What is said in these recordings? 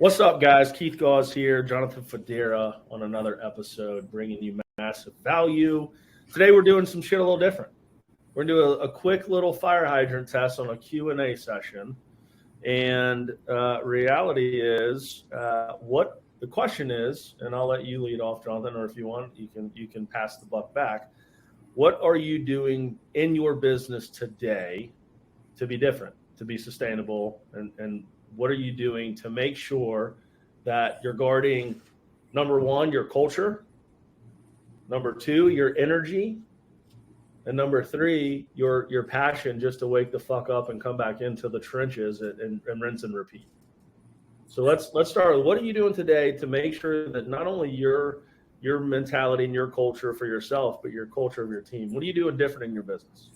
What's up, guys? Keith Gauze here, Jonathan Federa on another episode, bringing you massive value. Today, we're doing some shit a little different. We're going to do a quick little fire hydrant test on a Q&A session. And reality is, what the question is, and I'll let you lead off, Jonathan, or if you want, you can pass the buck back. What are you doing in your business today to be different, to be sustainable, and what are you doing to make sure that you're guarding, number one, your culture, number two, your energy, and number three, your passion just to wake the fuck up and come back into the trenches and rinse and repeat. So let's start with, what are you doing today to make sure that not only your mentality and your culture for yourself, but your culture of your team? What are you doing different in your business?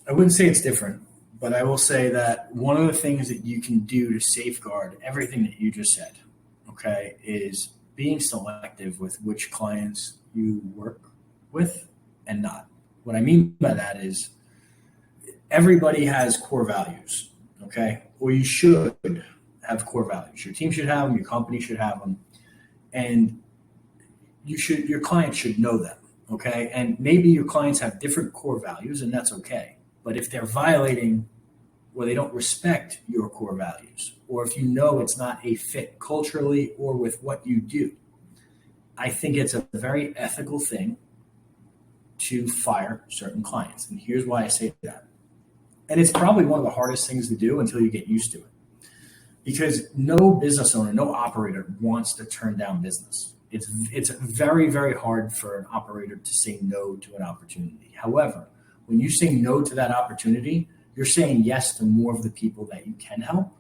I wouldn't say it's different, but I will say that one of the things that you can do to safeguard everything that you just said, okay, is being selective with which clients you work with and not. What I mean by that is everybody has core values, okay, or you should have core values. Your team should have them, your company should have them, and your clients should know them, okay? And maybe your clients have different core values, and that's okay. But if they're violating or they don't respect your core values, or if you know it's not a fit culturally or with what you do, I think it's a very ethical thing to fire certain clients. And here's why I say that. And it's probably one of the hardest things to do until you get used to it. Because no business owner, no operator wants to turn down business. It's very, very hard for an operator to say no to an opportunity. However, when you say no to that opportunity, you're saying yes to more of the people that you can help.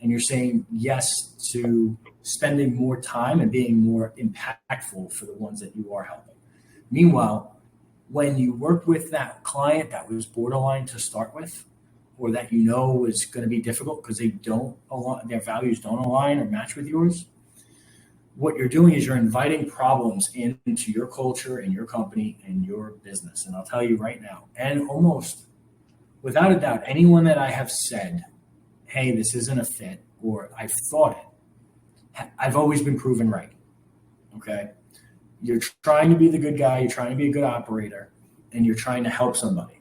And you're saying yes to spending more time and being more impactful for the ones that you are helping. Meanwhile, when you work with that client that was borderline to start with, or that you know is going to be difficult because their values don't align or match with yours, what you're doing is you're inviting problems into your culture and your company and your business. And I'll tell you right now, and almost without a doubt, anyone that I have said, hey, this isn't a fit, or I've thought it, I've always been proven right, okay? You're trying to be the good guy, you're trying to be a good operator, and you're trying to help somebody.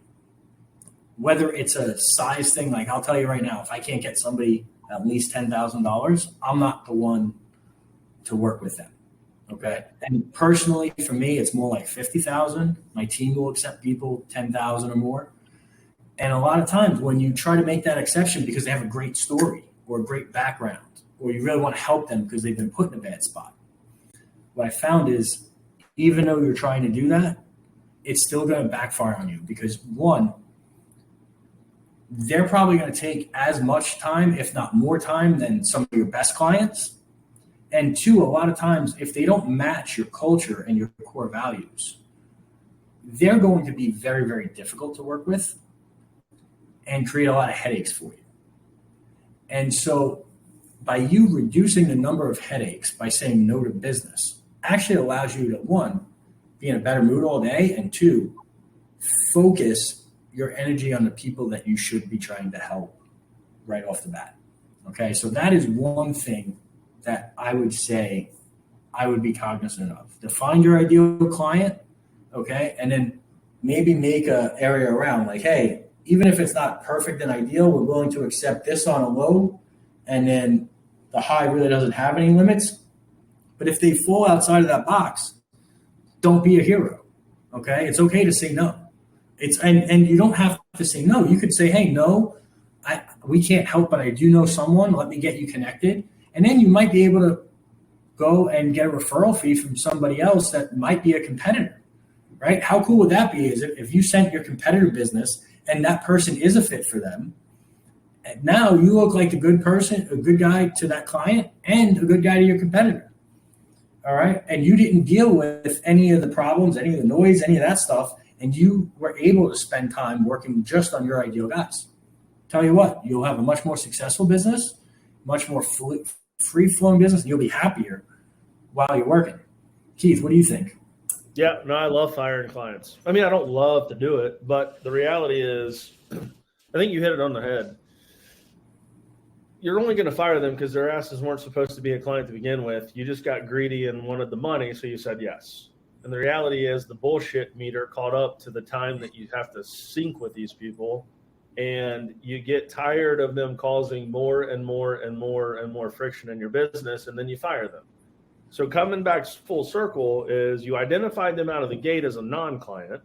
Whether it's a size thing, like I'll tell you right now, if I can't get somebody at least $10,000, I'm not the one to work with them, okay? And personally, for me, it's more like 50,000. My team will accept people 10,000 or more. And a lot of times when you try to make that exception because they have a great story or a great background, or you really want to help them because they've been put in a bad spot, what I found is even though you're trying to do that, it's still going to backfire on you because, one, they're probably going to take as much time, if not more time, than some of your best clients. And two, a lot of times, if they don't match your culture and your core values, they're going to be very, very difficult to work with and create a lot of headaches for you. And so by you reducing the number of headaches by saying no to business actually allows you to, one, be in a better mood all day, and two, focus your energy on the people that you should be trying to help right off the bat. Okay, so that is one thing that I would say I would be cognizant of. Define your ideal client, okay, and then maybe make an area around like, hey, even if it's not perfect and ideal, we're willing to accept this on a low, and then the high really doesn't have any limits. But if they fall outside of that box, don't be a hero, okay? It's okay to say no. And you don't have to say no. You could say, hey, no, we can't help, but I do know someone. Let me get you connected. And then you might be able to go and get a referral fee from somebody else that might be a competitor, right? How cool would that be is if you sent your competitor business and that person is a fit for them, and now you look like a good person, a good guy to that client and a good guy to your competitor, all right? And you didn't deal with any of the problems, any of the noise, any of that stuff, and you were able to spend time working just on your ideal guys. Tell you what, you'll have a much more successful business, much more free-flowing business, and you'll be happier while you're working. Keith, what do you think? Yeah, no, I love firing clients. I mean, I don't love to do it, but the reality is, I think you hit it on the head. you're only going to fire them because their asses weren't supposed to be a client to begin with. You just got greedy and wanted the money, so you said yes. And the reality is the bullshit meter caught up to the time that you have to sync with these people, and you get tired of them causing more and more and more and more friction in your business, and then you fire them. So coming back full circle is you identified them out of the gate as a non-client.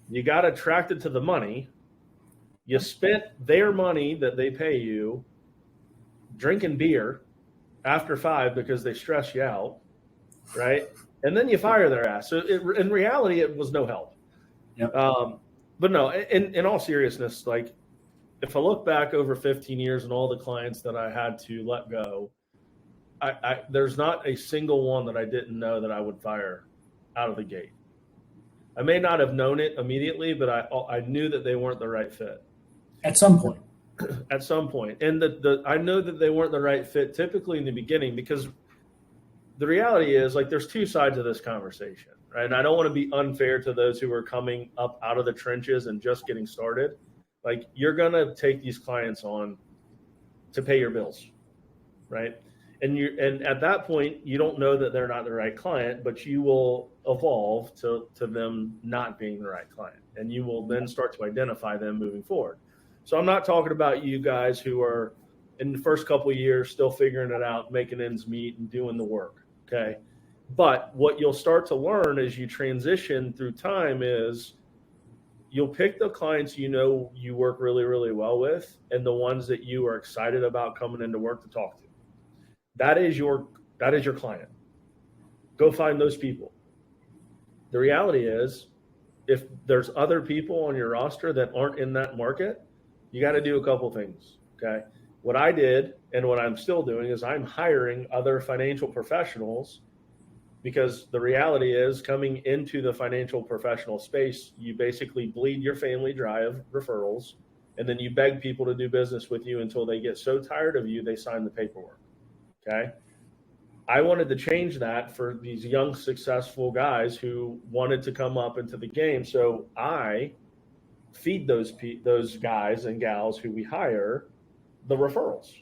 You got attracted to the money. You spent their money that they pay you drinking beer after 5 because they stress you out, right? And then you fire their ass. So in reality, it was no help. Yep. But no, in all seriousness, like if I look back over 15 years and all the clients that I had to let go, there's not a single one that I didn't know that I would fire out of the gate. I may not have known it immediately, but I knew that they weren't the right fit. At some point. At some point. And I know that they weren't the right fit typically in the beginning, because the reality is, like, there's two sides of this conversation, right? And I don't want to be unfair to those who are coming up out of the trenches and just getting started. Like, you're going to take these clients on to pay your bills, right? And at that point, you don't know that they're not the right client, but you will evolve to them not being the right client. And you will then start to identify them moving forward. So I'm not talking about you guys who are in the first couple of years still figuring it out, making ends meet and doing the work, okay? But what you'll start to learn as you transition through time is you'll pick the clients you know you work really, really well with, and the ones that you are excited about coming into work to talk to. That is your client. Go find those people. The reality is, if there's other people on your roster that aren't in that market, you got to do a couple things, okay? What I did and what I'm still doing is I'm hiring other financial professionals, because the reality is, coming into the financial professional space, you basically bleed your family dry of referrals, and then you beg people to do business with you until they get so tired of you, they sign the paperwork, okay? I wanted to change that for these young, successful guys who wanted to come up into the game. So I feed those guys and gals who we hire the referrals.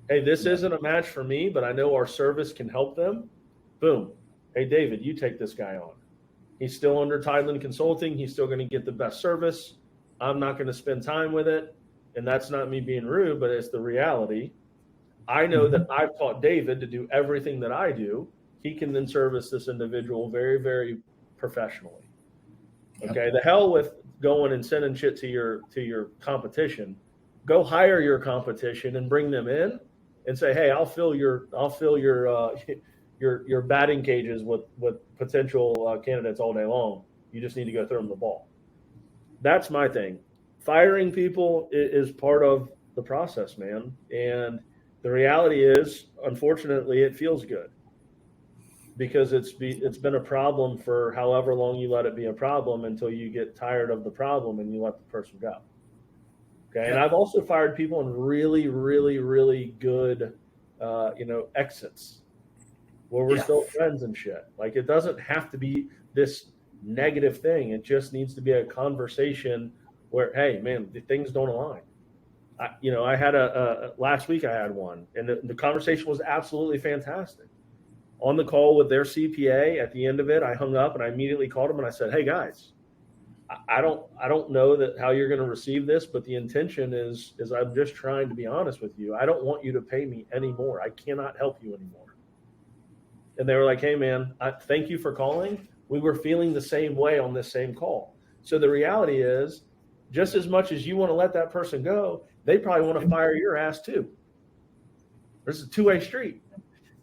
Hey, this isn't a match for me, but I know our service can help them. Boom. Hey, David, you take this guy on. He's still under Tideland Consulting. He's still going to get the best service. I'm not going to spend time with it. And that's not me being rude, but it's the reality. I know that I've taught David to do everything that I do. He can then service this individual very, very professionally. Okay. The hell with going and sending shit to your competition. Go hire your competition and bring them in and say, hey, I'll fill your batting cages with potential candidates all day long. You just need to go throw them the ball. That's my thing. Firing people is part of the process, man. And the reality is, unfortunately, it feels good, because it's been a problem for however long you let it be a problem, until you get tired of the problem and you let the person go. Okay. And I've also fired people in really, really, really good, exits where we're still friends and shit. Like, it doesn't have to be this negative thing. It just needs to be a conversation where, hey, man, the things don't align. I had last week I had one, and the conversation was absolutely fantastic. On the call with their CPA, at the end of it, I hung up and I immediately called them and I said, hey guys, I don't know that how you're going to receive this, but the intention is I'm just trying to be honest with you. I don't want you to pay me anymore. I cannot help you anymore. And they were like, hey man, thank you for calling. We were feeling the same way on this same call. So the reality is, just as much as you want to let that person go, they probably want to fire your ass too. This is a two-way street.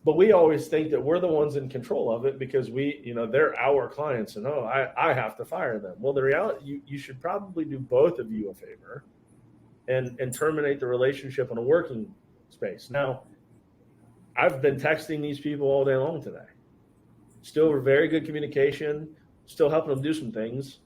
But we always think that we're the ones in control of it, because they're our clients, and I have to fire them. Well, the reality, you should probably do both of you a favor and terminate the relationship in a working space. Now, I've been texting these people all day long today. Still very good communication, still helping them do some things,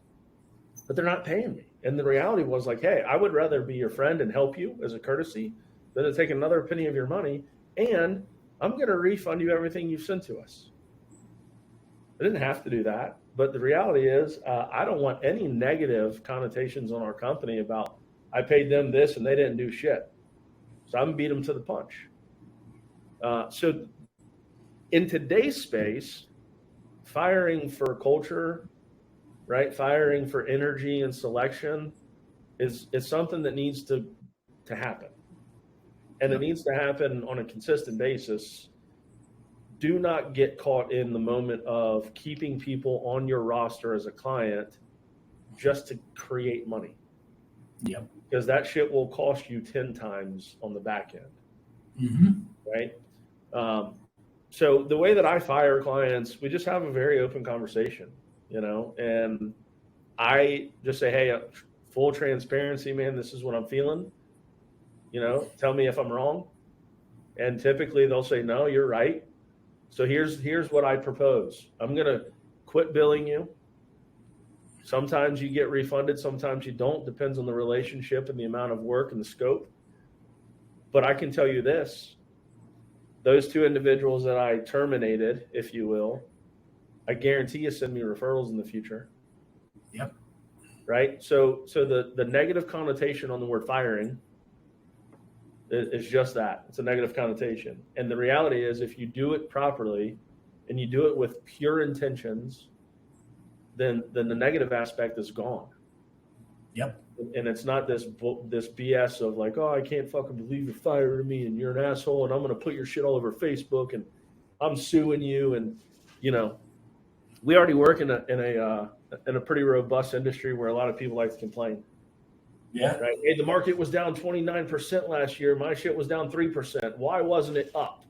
but they're not paying me. And the reality was like, hey, I would rather be your friend and help you as a courtesy than to take another penny of your money, and I'm going to refund you everything you've sent to us. I didn't have to do that, but the reality is, I don't want any negative connotations on our company about I paid them this and they didn't do shit. So I'm going to beat them to the punch. So in today's space, firing for culture, right? Firing for energy and selection is something that needs to happen. And it needs to happen on a consistent basis. Do not get caught in the moment of keeping people on your roster as a client just to create money. Yep. Because that shit will cost you 10 times on the back end. Mm-hmm. Right? So the way that I fire clients, we just have a very open conversation, and I just say, hey, full transparency, man, this is what I'm feeling. Tell me if I'm wrong. And typically they'll say, no, you're right. So here's what I propose. I'm going to quit billing you. Sometimes you get refunded, sometimes you don't. Depends on the relationship and the amount of work and the scope. But I can tell you this. Those two individuals that I terminated, if you will, I guarantee you send me referrals in the future. Yep. Right? So the negative connotation on the word firing is just that. It's a negative connotation. And the reality is, if you do it properly and you do it with pure intentions, then the negative aspect is gone. Yep. And it's not this BS of like, oh, I can't fucking believe you're firing me and you're an asshole and I'm going to put your shit all over Facebook and I'm suing you. And, we already work in a pretty robust industry where a lot of people like to complain. Yeah. Right. Hey, the market was down 29% last year. My shit was down 3%. Why wasn't it up?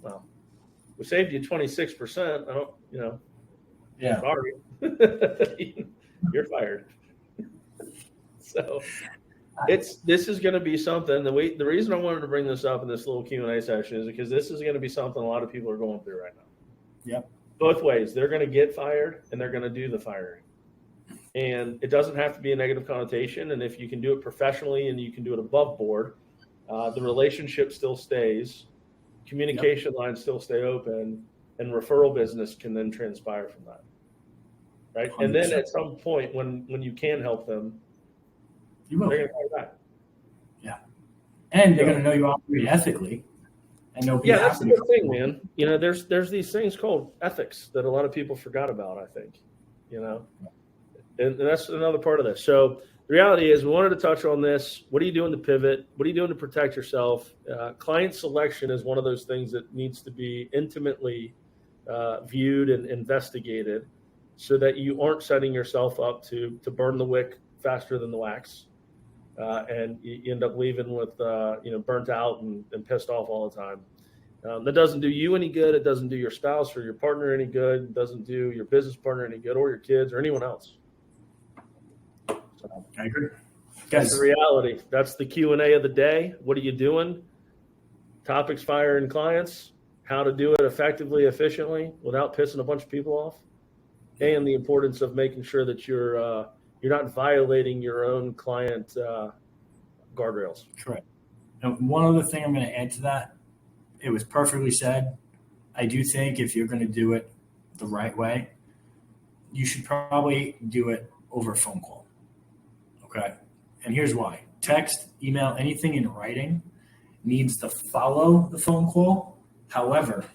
Well, we saved you 26%. I don't, Yeah. Sorry. You're fired. So this is going to be something. The reason I wanted to bring this up in this little Q&A session is because this is going to be something a lot of people are going through right now. Yep. Both ways. They're going to get fired and they're going to do the firing. And it doesn't have to be a negative connotation. And if you can do it professionally and you can do it above board, the relationship still stays, communication lines still stay open, and referral business can then transpire from that. Right. 100%. And then at some point when you can help them, you will. They're going to call you back. Yeah. And they're going to know you operate ethically. And they'll be that's the good thing, man. There's these things called ethics that a lot of people forgot about, I think. And that's another part of this. So the reality is we wanted to touch on this. What are you doing to pivot? What are you doing to protect yourself? Client selection is one of those things that needs to be intimately viewed and investigated so that you aren't setting yourself up to burn the wick faster than the wax. And you end up leaving with, burnt out and pissed off all the time. That doesn't do you any good. It doesn't do your spouse or your partner any good. It doesn't do your business partner any good or your kids or anyone else. So, I agree. That's the reality. That's the Q&A of the day. What are you doing? Topics firing clients, how to do it effectively, efficiently, without pissing a bunch of people off, and the importance of making sure that you're not violating your own client guardrails. Correct. And one other thing I'm going to add to that, it was perfectly said. I do think if you're going to do it the right way, you should probably do it over a phone call. Okay. And here's why. Text, email, anything in writing needs to follow the phone call. However,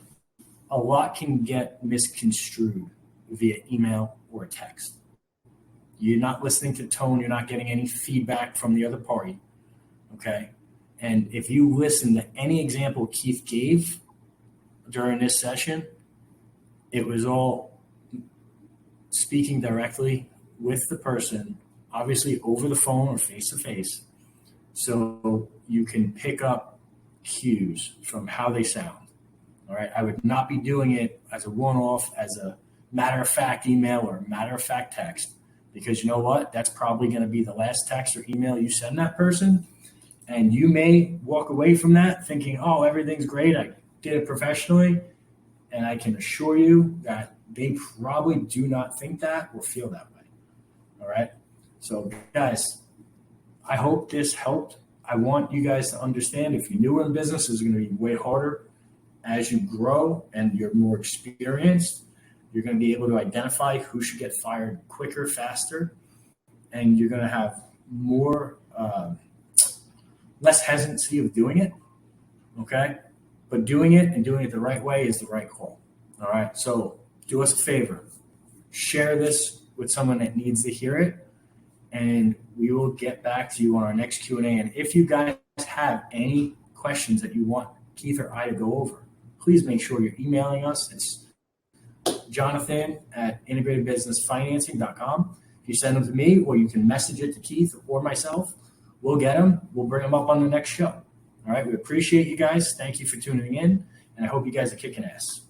a lot can get misconstrued via email or text. You're not listening to tone. You're not getting any feedback from the other party. Okay. And if you listen to any example Keith gave during this session, it was all speaking directly with the person, obviously over the phone or face to face. So you can pick up cues from how they sound. All right. I would not be doing it as a one-off, as a matter-of-fact email or matter-of-fact text, because you know what? That's probably going to be the last text or email you send that person. And you may walk away from that thinking, oh, everything's great. I did it professionally. And I can assure you that they probably do not think that or feel that way. All right. So guys, I hope this helped. I want you guys to understand if you're newer in business, it's going to be way harder. As you grow and you're more experienced, you're going to be able to identify who should get fired quicker, faster, and you're going to have more less hesitancy of doing it. Okay. But doing it and doing it the right way is the right call. All right. So do us a favor. Share this with someone that needs to hear it, and we will get back to you on our next Q&A. And if you guys have any questions that you want Keith or I to go over, please make sure you're emailing us. It's Jonathan@integratedbusinessfinancing.com. If you send them to me, or you can message it to Keith or myself, we'll get them. We'll bring them up on the next show. All right. We appreciate you guys. Thank you for tuning in, and I hope you guys are kicking ass.